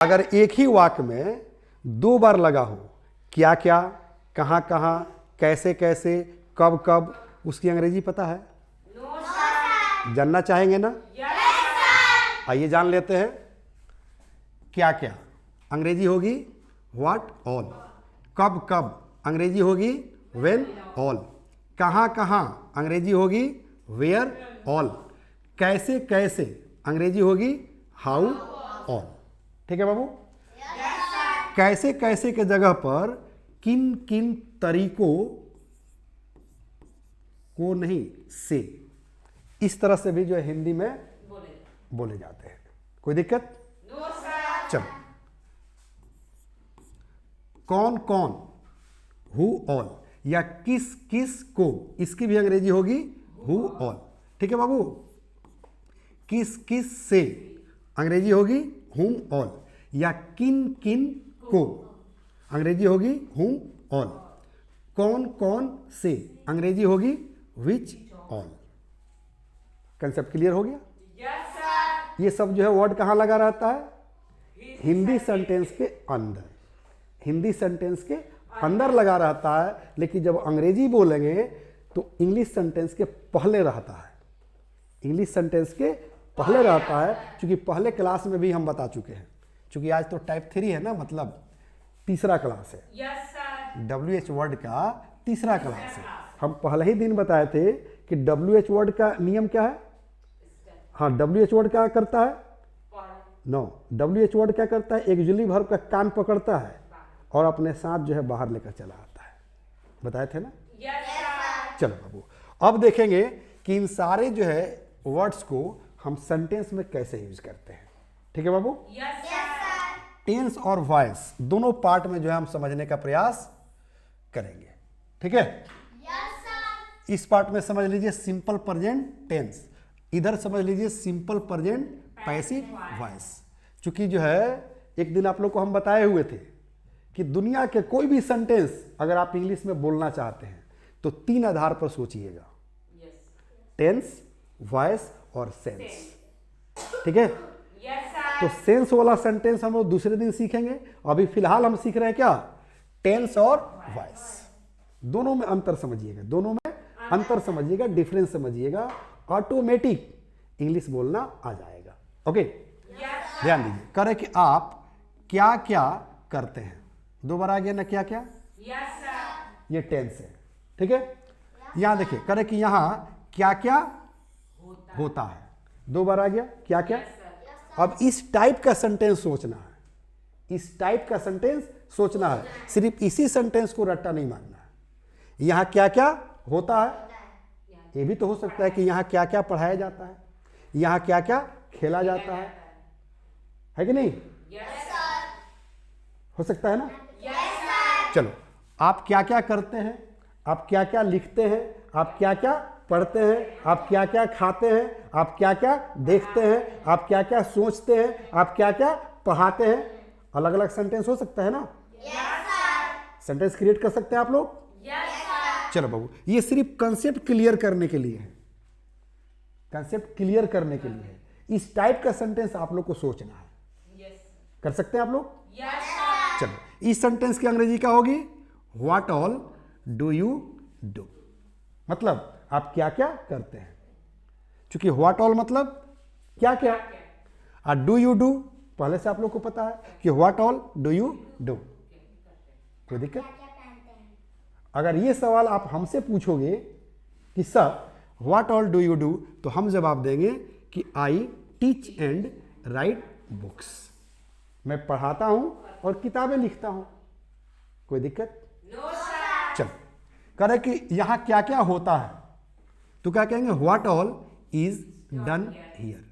अगर एक ही वाक्य में दो बार लगा हो, क्या क्या, कहाँ कहाँ, कैसे कैसे, कब कब, उसकी अंग्रेजी पता है? जानना चाहेंगे ना? आइए जान लेते हैं। क्या क्या अंग्रेजी होगी व्हाट ऑल। कब कब अंग्रेजी होगी व्हेन ऑल। कहाँ कहाँ अंग्रेजी होगी वेयर ऑल। कैसे कैसे अंग्रेजी होगी हाउ ऑल। ठीक है बाबू? कैसे कैसे के जगह पर किन किन तरीकों को नहीं से, इस तरह से भी जो है हिंदी में बोले जाते हैं। कोई दिक्कत? चलो, कौन कौन हु ऑल, या किस किस को, इसकी भी अंग्रेजी होगी हु ऑल। ठीक है बाबू? किस किस से अंग्रेजी होगी हुम ऑल, या किन किन को अंग्रेजी होगी हुम ऑल। कौन कौन से अंग्रेजी होगी विच ऑल। कंसेप्ट क्लियर हो गया? ये सब जो है वर्ड कहां लगा रहता है? हिंदी सेंटेंस के अंदर। हिंदी सेंटेंस के अंदर लगा रहता है, लेकिन जब अंग्रेजी बोलेंगे तो इंग्लिश सेंटेंस के पहले रहता है। इंग्लिश सेंटेंस के पहले रहता है, क्योंकि पहले क्लास में भी हम बता चुके हैं। क्योंकि आज तो टाइप 3 है ना, मतलब तीसरा क्लास है। WH वर्ड का तीसरा क्लास है। हम पहले ही दिन बताए थे कि WH वर्ड का नियम क्या है। हाँ, WH वर्ड क्या करता है? नो, WH वर्ड क्या करता है? एक्चुअली वर्ब का कान पकड़ता है और अपने साथ जो है बाहर लेकर चला आता है। बताए थे ना? चलो बाबू, अब देखेंगे कि इन सारे जो है वर्ड्स को हम सेंटेंस में कैसे यूज करते हैं। ठीक है बाबू? टेंस और वॉइस दोनों पार्ट में जो है हम समझने का प्रयास करेंगे। ठीक है? इस पार्ट में समझ लीजिए सिंपल प्रेजेंट टेंस, इधर समझ लीजिए सिंपल प्रेजेंट पैसिव वॉइस। चूंकि जो है एक दिन आप लोग को हम बताए हुए थे कि दुनिया के कोई भी सेंटेंस अगर आप इंग्लिश में बोलना चाहते हैं तो 3 आधार पर सोचिएगा, टेंस, वॉइस और सेंस। ठीक है? तो सेंस वाला सेंटेंस हम लोग दूसरे दिन सीखेंगे। अभी फिलहाल हम सीख रहे हैं क्या? टेंस और वॉइस। दोनों में अंतर समझिएगा, दोनों में अंतर समझिएगा, डिफरेंस समझिएगा, ऑटोमेटिक इंग्लिश बोलना आ जाएगा। ओके? ध्यान दीजिए, करे कि आप क्या क्या करते हैं। 2 बार आ गया ना क्या क्या? ये टेंस है। ठीक है? यहां देखिए, करे कि यहां क्या क्या होता है। 2 बार आ गया क्या क्या? अब इस टाइप का सेंटेंस सोचना है, इस टाइप का सेंटेंस सोचना है। सिर्फ इसी सेंटेंस को रट्टा नहीं मारना है। यहां क्या क्या होता है, ये भी तो हो सकता है कि यहां क्या क्या पढ़ाया जाता है, यहां क्या क्या खेला जाता है कि नहीं? हो सकता है ना? चलो, आप क्या क्या करते हैं, आप क्या क्या लिखते हैं, आप क्या क्या पढ़ते हैं, आप क्या क्या खाते हैं, आप क्या क्या देखते हैं, आप क्या क्या सोचते हैं, आप क्या क्या पढ़ाते हैं। अलग अलग सेंटेंस हो सकता है ना? सेंटेंस क्रिएट कर सकते हैं आप लोग? चलो बाबू, ये सिर्फ कंसेप्ट क्लियर करने के लिए है, कंसेप्ट क्लियर करने के लिए है। इस टाइप का सेंटेंस आप लोग को सोचना है। कर सकते हैं आप लोग? चलो, इस सेंटेंस की अंग्रेजी क्या होगी? What all do you do. मतलब आप क्या क्या करते हैं। क्योंकि व्हाट ऑल मतलब क्या क्या, और डू यू डू पहले से आप लोग को पता है कि what all do you do. कोई दिक्कत? अगर ये सवाल आप हमसे पूछोगे कि sir what all do you do, तो हम जवाब देंगे कि I teach and right books. मैं पढ़ाता हूं और किताबें लिखता हूं। कोई दिक्कत? चलो, करे कि यहां क्या क्या होता है, तो क्या कहेंगे? What all is done here.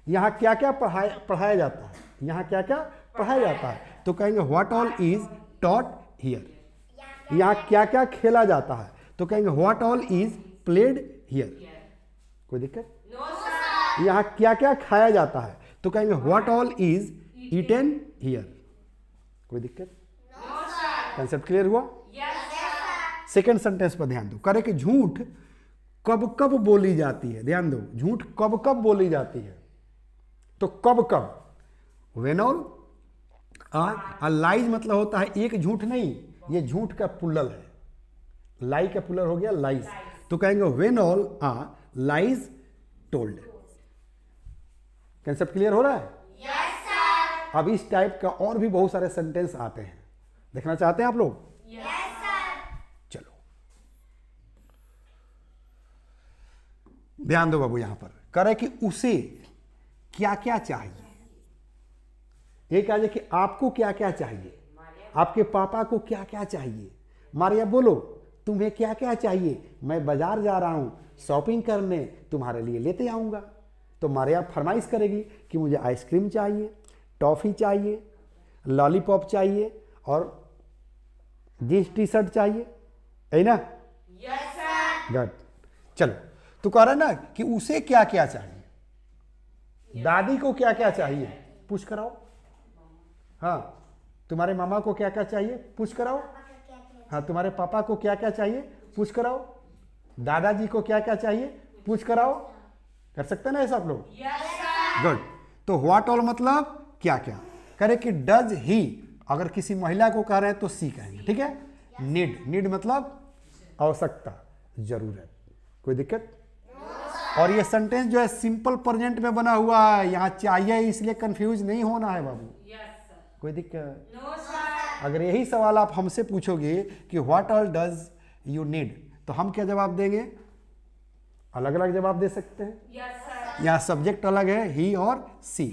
यहां क्या क्या पढ़ाया जाता है, यहां क्या क्या पढ़ाया जाता है, तो कहेंगे what all is taught here. यहां क्या क्या खेला जाता है, तो कहेंगे what all is played here. कोई दिक्कत? यहां क्या क्या खाया जाता है, तो कहेंगे what all is eaten here. कोई दिक्कत? कंसेप्ट क्लियर हुआ? सेकेंड सेंटेंस पर ध्यान दो, करे कि झूठ कब कब बोली जाती है। ध्यान दो, झूठ कब कब बोली जाती है। तो कब कब, व्हेन ऑल, लाइज मतलब होता है एक झूठ नहीं, ये झूठ का प्लुरल है, लाई का प्लुरल हो गया लाइज। तो कहेंगे when all are lies told. Concept clear हो रहा है? Yes sir. अब इस टाइप का और भी बहुत सारे सेंटेंस आते हैं, देखना चाहते हैं आप लोग? Yes sir. चलो ध्यान दो बाबू, यहां पर करे कि उसे क्या क्या चाहिए। एक आज कि आपको क्या क्या चाहिए, आपके पापा को क्या क्या चाहिए। मारिया बोलो तुम्हें क्या क्या चाहिए? मैं बाजार जा रहा हूं शॉपिंग करने, तुम्हारे लिए लेते आऊंगा। तो मारिया फरमाइश करेगी कि मुझे आइसक्रीम चाहिए, टॉफी चाहिए, लॉलीपॉप चाहिए और जींस टी शर्ट चाहिए, है ना? Yes sir. गुड। चलो तो कह रहा है ना कि उसे क्या क्या चाहिए। दादी को क्या क्या चाहिए पूछ कराओ। हाँ तुम्हारे मामा को क्या क्या चाहिए पूछ कराओ। हाँ तुम्हारे पापा को क्या क्या चाहिए पूछ कराओ। दादाजी को क्या क्या चाहिए पूछ कराओ। कर सकते हैं ना ऐसा आप लोग? Yes sir. गुड। तो व्हाट ऑल मतलब क्या क्या। करे कि डज ही, अगर किसी महिला को कह रहे हैं तो सी कहेंगे, ठीक है? नीड, नीड मतलब आवश्यकता, जरूरत। कोई दिक्कत? और ये सेंटेंस जो है सिंपल प्रेजेंट में बना हुआ है, यहाँ चाहिए इसलिए कंफ्यूज नहीं होना है बाबू। Yes sir. कोई दिक्कत? No sir. अगर यही सवाल आप हमसे पूछोगे कि what all does you need, तो हम क्या जवाब देंगे? अलग अलग जवाब दे सकते हैं। Yes sir. यहाँ सब्जेक्ट अलग है, ही और she.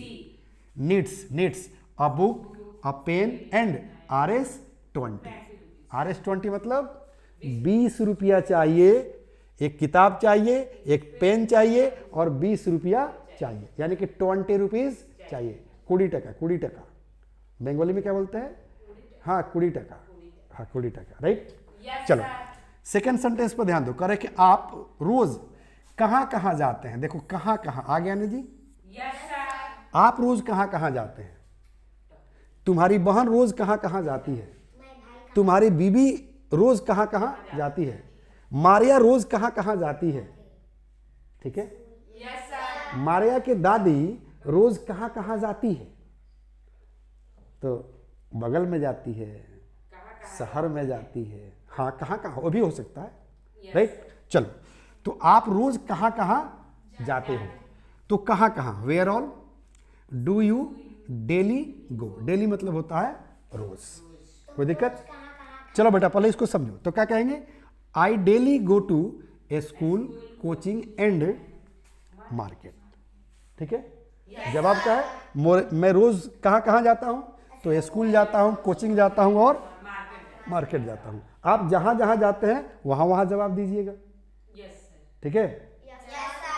Needs, needs a book, a pen and RS20। RS20 मतलब 20 रुपया चाहिए, एक किताब चाहिए, एक पेन चाहिए और 20 रुपया चाहिए, यानी कि 20 रुपीज चाहिए। 20 टका, 20 टका बंगाली में क्या बोलते हैं? हाँ 20 टका, हाँ 20 टका, राइट? चलो सेकेंड सेंटेंस पर ध्यान दो। करे कि आप रोज कहाँ कहाँ जाते हैं। देखो कहाँ कहाँ आ गया ना जी। Yes sir. आप रोज कहाँ कहाँ जाते हैं? तुम्हारी बहन रोज कहाँ कहाँ जाती है? तुम्हारी बीबी रोज कहाँ कहाँ जाती है? मारिया रोज कहाँ कहाँ जाती है? ठीक है? Yes sir. मारिया के दादी रोज कहाँ कहाँ जाती है? तो बगल में जाती है, शहर में जाती है, हाँ कहाँ कहाँ वो भी हो सकता है, राइट? चलो तो आप रोज कहाँ कहाँ जाते हो। तो कहाँ कहाँ, where all do you daily go. Daily मतलब होता है रोज। कोई दिक्कत? चलो बेटा पहले इसको समझो। तो क्या कहेंगे? I daily go to a school, coaching and market. ठीक है? जवाब क्या है? मैं रोज कहाँ कहाँ जाता हूँ? तो स्कूल जाता हूँ, कोचिंग जाता हूँ और मार्केट जाता हूँ। आप जहाँ जहाँ जाते हैं वहाँ वहाँ जवाब दीजिएगा। ठीक है?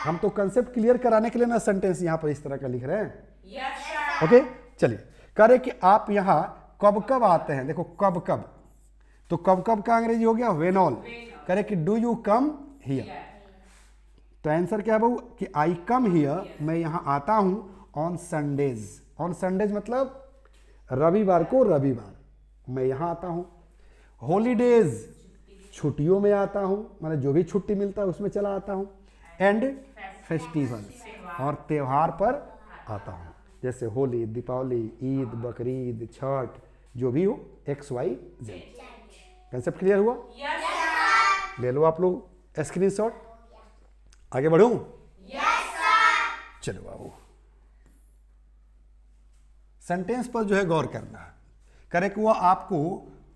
हम तो कंसेप्ट क्लियर कराने के लिए ना सेंटेंस यहाँ पर इस तरह का लिख रहे हैं। Yes sir. ओके चलिए। कह रहे कि आप यहाँ कब कब आते हैं। देखो कब कब, तो कब कब का अंग्रेजी हो गया व्हेन ऑल। कह रहे कि डू यू कम हियर। तो आंसर क्या है बाबू? कि आई कम हियर, मैं यहाँ आता हूँ ऑन संडेज। ऑन संडेज मतलब रविवार को रविवार मैं यहाँ आता हूँ। हॉलीडेज छुट्टियों में आता हूँ, मतलब जो भी छुट्टी मिलता है उसमें चला आता हूँ। एंड फेस्टिवल्स और त्योहार पर आता हूँ, जैसे होली, दीपावली, ईद, बकरीद, छठ, जो भी हो XYZ। कंसेप्ट क्लियर हुआ? Yes sir. ले लो आप लोग स्क्रीनशॉट। आगे बढ़ूं? Yes sir. चलो बाबू सेंटेंस पर जो है गौर करना है। करे कि वो आपको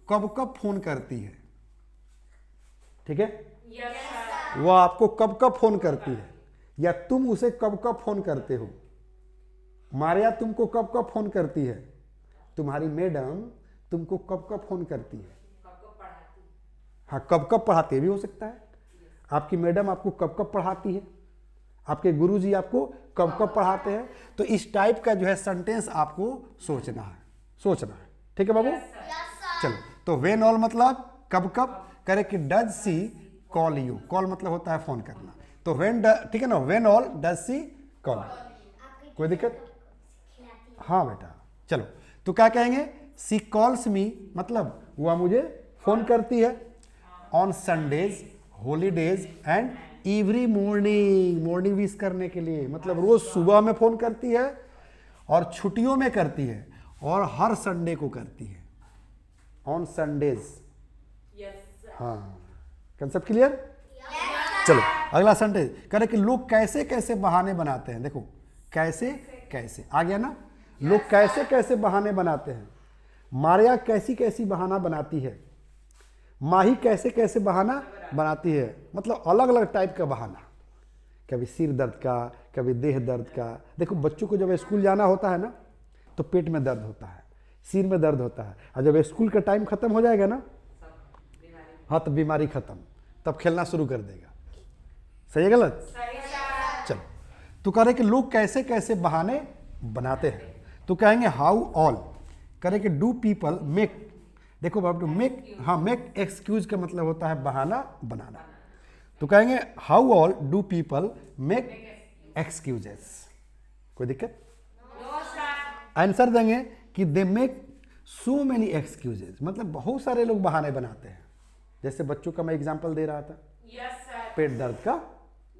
कब कब फोन करती है। ठीक है? Yes sir. वो आपको कब कब फोन करती है, या तुम उसे कब कब फोन करते हो। मारिया तुमको कब कब फोन करती है। तुम्हारी मैडम तुमको कब कब फोन करती है। हाँ कब कब पढ़ाती है भी हो सकता है। आपकी मैडम आपको कब कब पढ़ाती है, आपके गुरुजी आपको कब कब पढ़ाते हैं। तो इस टाइप का जो है सेंटेंस आपको सोचना है, सोचना है। ठीक है बाबू? चलो तो व्हेन ऑल मतलब कब कब। करे कि does she call you. Call मतलब होता है फोन करना। तो व्हेन, ठीक है ना, when all does she call. कोई दिक्कत? हाँ बेटा चलो। तो क्या कहेंगे? सी कॉल्स मी मतलब वह मुझे फोन करती है on Sundays, holidays and every morning. Morning wish करने के लिए, मतलब रोज सुबह में फोन करती है और छुट्टियों में करती है और हर संडे को करती है, ऑन संडेज। Yes, sir. हाँ, कंसेप्ट क्लियर? चलो अगला सेंटेंस करे कि लोग कैसे कैसे बहाने बनाते हैं। देखो कैसे कैसे आ गया ना, लोग कैसे कैसे बहाने बनाते हैं। मारिया कैसी कैसी बहाना बनाती है, माही कैसे कैसे बहाना बनाती है, मतलब अलग अलग टाइप का बहाना, कभी सिर दर्द का, कभी देह दर्द का। देखो बच्चों को जब स्कूल जाना होता है ना तो पेट में दर्द होता है, सिर में दर्द होता है, और जब स्कूल का टाइम खत्म हो जाएगा ना, हाँ तो बीमारी खत्म, तब खेलना शुरू कर देगा। सही है गलत? सही सर। चलो तो कह रहे कि लोग कैसे कैसे बहाने बनाते हैं, तो कहेंगे हाउ ऑल। करे कि डू पीपल मेक, देखो बाबू मेक, हाँ मेक एक्सक्यूज का मतलब होता है बहाना बनाना, तो कहेंगे how all do people make excuses. कोई दिक्कत? No sir. आंसर देंगे कि they make so many excuses, मतलब बहुत सारे लोग बहाने बनाते हैं। जैसे बच्चों का मैं एग्जांपल दे रहा था, यस सर। पेट दर्द का,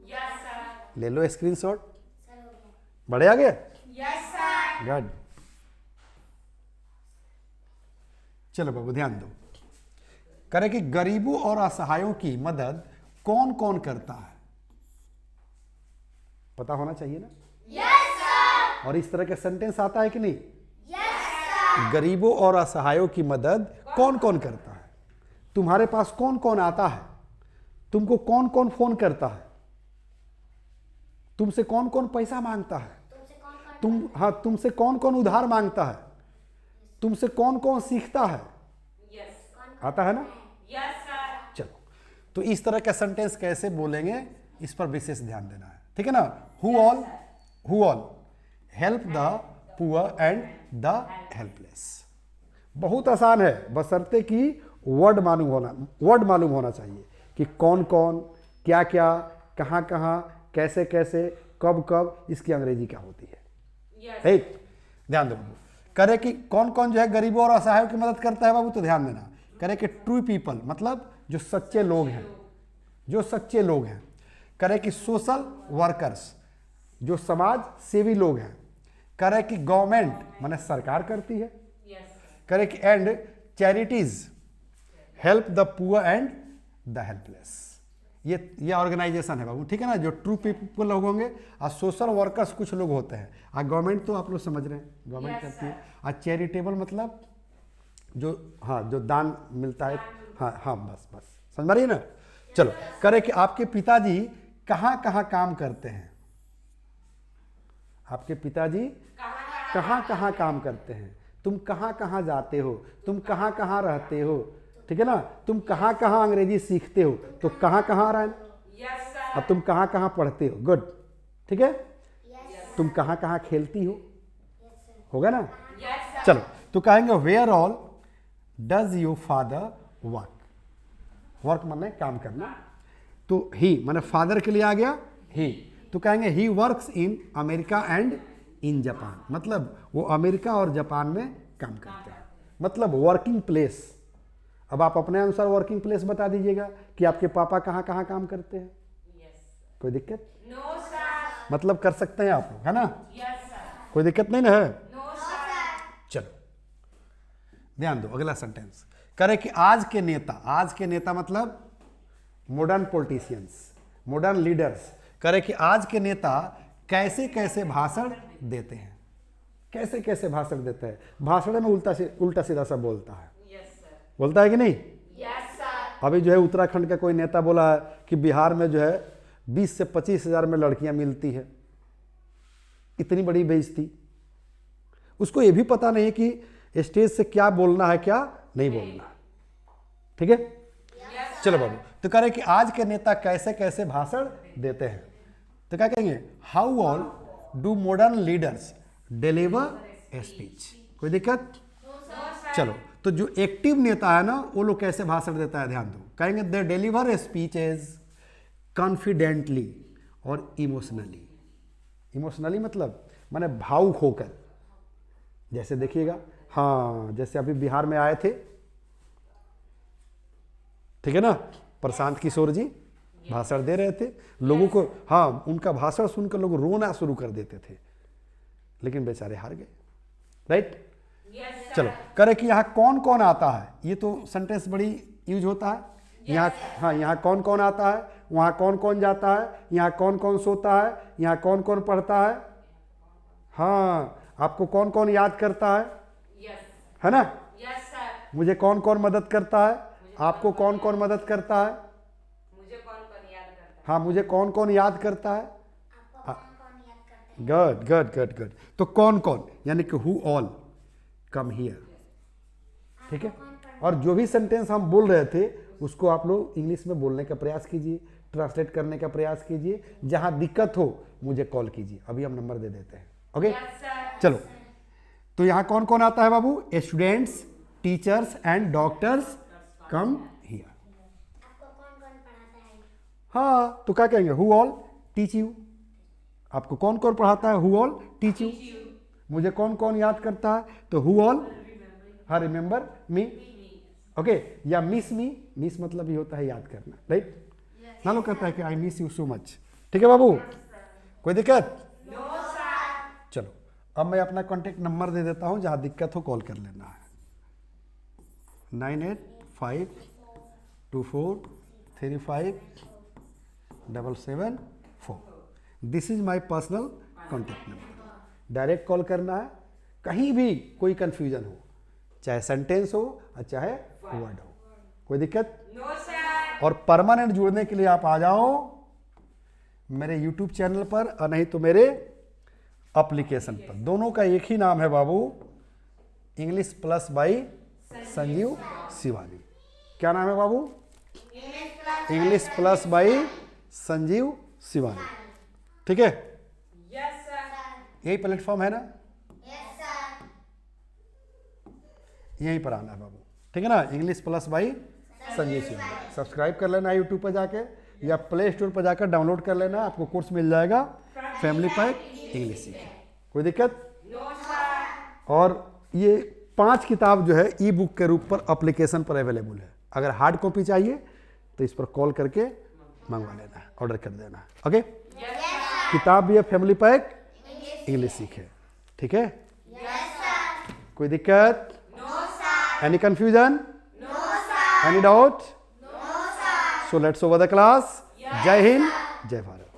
यस सर। ले लो स्क्रीनशॉट, बड़े आ गए, यस सर। गुड। चलो बाबू ध्यान दो, करे कि गरीबों और असहायों की मदद कौन कौन करता है, पता होना चाहिए ना। Yes sir. और इस तरह के सेंटेंस आता है कि नहीं? Yes sir. गरीबों और असहायों की मदद कौन कौन करता है। तुम्हारे पास कौन कौन आता है, तुमको कौन कौन फोन करता है, तुमसे कौन कौन पैसा मांगता है, तुमसे कौन कौन उधार मांगता है, तुमसे कौन कौन सीखता है, यस। आता है ना। Yes sir. चलो तो इस तरह का सेंटेंस कैसे बोलेंगे इस पर विशेष ध्यान देना है, ठीक है ना। Who all help the poor and the helpless. बहुत आसान है, बशर्ते कि वर्ड मालूम होना चाहिए कि कौन कौन, क्या क्या, कहाँ कहाँ, कैसे कैसे, कब कब, इसकी अंग्रेजी क्या होती है। यस। ठीक, ध्यान दो बाबू। करे कि कौन कौन जो है गरीबों और असहायों की मदद करता है बाबू, तो ध्यान देना। करे कि ट्रू पीपल मतलब जो सच्चे लोग हैं, जो सच्चे लोग हैं। करे कि सोशल वर्कर्स जो समाज सेवी लोग हैं। करे कि गवर्नमेंट माने सरकार करती है। यस। करे कि and charities help the poor and the helpless. ये ऑर्गेनाइजेशन है बाबू, ठीक है ना, जो ट्रू पीपल लोग होंगे। और सोशल वर्कर्स कुछ लोग होते हैं, और गवर्नमेंट तो आप लोग समझ रहे हैं, गवर्नमेंट Yes, करती है। और चैरिटेबल मतलब जो, हाँ जो दान मिलता है, हाँ हाँ बस बस समझ रही है ना। चलो करे कि आपके पिताजी कहाँ कहाँ काम करते हैं, आपके पिताजी कहाँ कहाँ काम करते हैं, तुम कहाँ कहाँ जाते हो, तुम कहाँ कहाँ रहते हो, ठीक है ना, तुम कहाँ कहाँ अंग्रेजी सीखते हो, तो कहाँ कहाँ आ रहा है, यस सर। अब तुम कहाँ कहाँ पढ़ते हो, गुड, ठीक है। तुम कहाँ कहाँ खेलती हो, होगा ना। Yes sir. चलो तो कहेंगे where all does your father work. Work माने काम करना, तो ही माने फादर के लिए आ गया ही, तो कहेंगे he works in America and in Japan, मतलब वो अमेरिका और जापान में काम करते हैं, मतलब वर्किंग प्लेस। अब आप अपने अनुसार वर्किंग प्लेस बता दीजिएगा कि आपके पापा कहाँ कहाँ काम करते हैं, यस। कोई दिक्कत? No sir. मतलब कर सकते हैं आप लोग, है ना, यस सर। कोई दिक्कत नहीं ना है। No sir. चलो ध्यान दो, अगला सेंटेंस करे कि आज के नेता मतलब मॉडर्न पॉलिटिशियंस, मॉडर्न लीडर्स। करे कि आज के नेता कैसे कैसे भाषण देते हैं, कैसे कैसे भाषण देते हैं। भाषण में उल्टा सीधा सा बोलता है, यस सर। बोलता है कि नहीं। Yes sir. अभी जो है उत्तराखंड का कोई नेता बोला है कि बिहार में जो है 20 से 25 हज़ार में लड़कियां मिलती है, इतनी बड़ी बेइज्जती। उसको ये भी पता नहीं कि स्टेज से क्या बोलना है क्या नहीं बोलना है, ठीक है। चलो बाबू, तो कह रहे कि आज के नेता कैसे कैसे भाषण देते हैं, तो क्या कहेंगे how all do modern leaders deliver a speech. कोई दिक्कत? चलो तो जो एक्टिव नेता है ना वो लोग कैसे भाषण देता है, ध्यान दो। कहेंगे दे डिलीवर ए स्पीचेस कॉन्फिडेंटली और इमोशनली। इमोशनली मतलब माने भावुक होकर, जैसे देखिएगा, हाँ जैसे अभी बिहार में आए थे, ठीक है ना, प्रशांत किशोर जी भाषण दे रहे थे लोगों को, हाँ उनका भाषण सुनकर लोग रोना शुरू कर देते थे, लेकिन बेचारे हार गए, राइट। Yes, sir. चलो करे कि यहाँ कौन कौन आता है, ये तो सेंटेंस बड़ी यूज होता है। यहाँ हाँ, यहाँ कौन कौन आता है, वहाँ कौन कौन जाता है, यहाँ कौन कौन सोता है, यहाँ कौन कौन पढ़ता है। हाँ, आपको कौन कौन याद करता है, Yes. है ना। Yes, sir. मुझे कौन कौन मदद करता है, आपको कौन कौन मदद करता है। मुझे कौन कौन याद करता है? हाँ, मुझे कौन कौन याद करता है। आपको कौन याद करते हैं? Good good good good. तो कौन कौन यानी कि हु ऑल कम हियर, ठीक है। और जो भी सेंटेंस हम बोल रहे थे उसको आप लोग इंग्लिश में बोलने का प्रयास कीजिए, ट्रांसलेट करने का प्रयास कीजिए। जहां दिक्कत हो मुझे कॉल कीजिए, अभी हम नंबर दे देते हैं। Okay Yes, sir. चलो, तो यहाँ कौन कौन आता है बाबू, students, teachers and doctors come here. आपको कौन कौन पढ़ाता है? हाँ, तो क्या कहेंगे, हु ऑल टीच यू। आपको कौन कौन पढ़ाता है, हु ऑल टीच यू। मुझे कौन कौन याद करता है, तो हु ऑल हाँ रिमेंबर मी। ओके, या मिस मी, मिस मतलब ये होता है याद करना, राइट। ना लोग कहता है कि I miss you so much. ठीक है बाबू, कोई दिक्कत। No, sir. चलो अब मैं अपना कॉन्टेक्ट नंबर दे देता हूँ, जहाँ दिक्कत हो कॉल कर लेना है। 9852435774। This is my personal contact number. Direct call करना है, कहीं भी कोई कंफ्यूजन हो, चाहे सेंटेंस हो और चाहे वर्ड हो, कोई दिक्कत। No, sir. और परमानेंट जुड़ने के लिए आप आ जाओ मेरे यूट्यूब चैनल पर, और नहीं तो मेरे एप्लीकेशन पर। दोनों का एक ही नाम है बाबू, English plus by Sanjeev Shivani. क्या नाम है बाबू, English plus by Sanjeev Shivani. ठीक है, Yes, sir. यही प्लेटफॉर्म है ना, यस सर। यहीं पर आना है बाबू, ठीक है ना। English plus by Sanjeev Shivani subscribe कर लेना यूट्यूब पर जाके, या प्ले स्टोर पर जाकर डाउनलोड कर लेना, आपको कोर्स मिल जाएगा फैमिली पैक इंग्लिश सीखे। कोई दिक्कत। No, sir. और ये 5 किताब जो है ई बुक के रूप पर एप्लीकेशन पर अवेलेबल है। अगर हार्ड कॉपी चाहिए तो इस पर कॉल करके मंगवा लेना है, ऑर्डर कर देना है। Okay, Yes, sir. किताब भी है फैमिली पैक इंग्लिश सीखे, ठीक है। Yes sir. कोई दिक्कत, No, sir. Any confusion, No, sir. Any doubt. No sir. So let's over the class. जय हिंद, जय भारत।